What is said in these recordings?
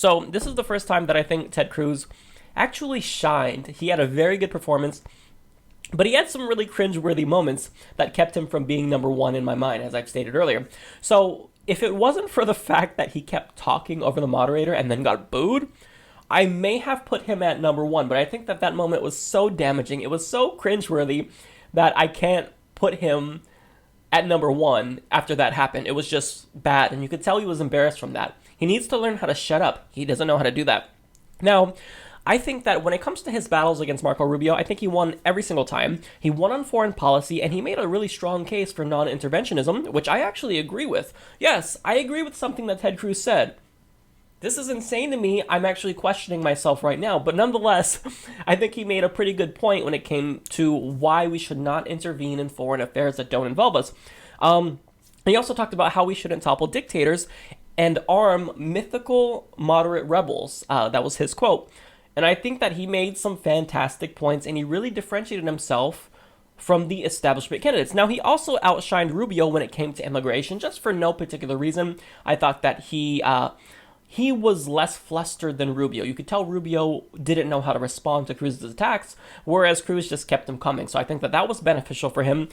So this is the first time that I think Ted Cruz actually shined. He had a very good performance, but he had some really cringeworthy moments that kept him from being number one in my mind, as I've stated earlier. So if it wasn't for the fact that he kept talking over the moderator and then got booed, I may have put him at number one, but I think that that moment was so damaging, it was so cringeworthy, that I can't put him at number one after that happened. It was just bad, and you could tell he was embarrassed from that. He needs to learn how to shut up. He doesn't know how to do that. Now, I think that when it comes to his battles against Marco Rubio, I think he won every single time. He won on foreign policy, and he made a really strong case for non-interventionism, which I actually agree with. Yes, I agree with something that Ted Cruz said. This is insane to me. I'm actually questioning myself right now. But nonetheless, I think he made a pretty good point when it came to why we should not intervene in foreign affairs that don't involve us. He also talked about how we shouldn't topple dictators and arm mythical moderate rebels. That was his quote. And I think that he made some fantastic points, and he really differentiated himself from the establishment candidates. Now, he also outshined Rubio when it came to immigration, just for no particular reason. I thought that he was less flustered than Rubio. You could tell Rubio didn't know how to respond to Cruz's attacks, whereas Cruz just kept them coming. So I think that that was beneficial for him.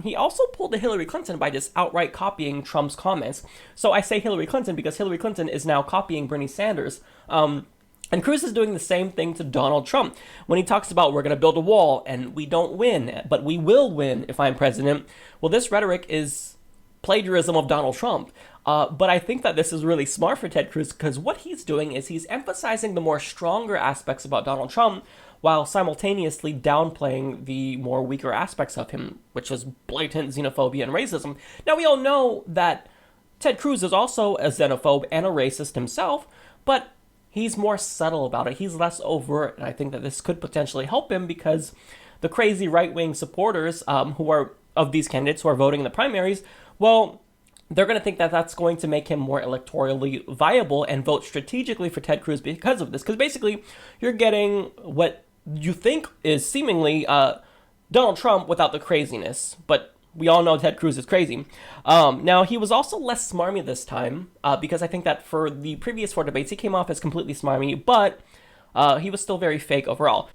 He also pulled a Hillary Clinton by just outright copying Trump's comments. So I say Hillary Clinton because Hillary Clinton is now copying Bernie Sanders. And Cruz is doing the same thing to Donald Trump. When he talks about we're going to build a wall and we don't win, but we will win if I'm president. Well, this rhetoric is plagiarism of Donald Trump. But I think that this is really smart for Ted Cruz, because what he's doing is he's emphasizing the more stronger aspects about Donald Trump while simultaneously downplaying the more weaker aspects of him, which is blatant xenophobia and racism. Now, we all know that Ted Cruz is also a xenophobe and a racist himself, but he's more subtle about it. He's less overt, and I think that this could potentially help him, because the crazy right-wing supporters who are of these candidates who are voting in the primaries, well, they're going to think that that's going to make him more electorally viable and vote strategically for Ted Cruz because of this. Because basically, you're getting what you think is seemingly Donald Trump without the craziness. But we all know Ted Cruz is crazy. Now, he was also less smarmy this time, because I think that for the previous four debates, he came off as completely smarmy, but he was still very fake overall.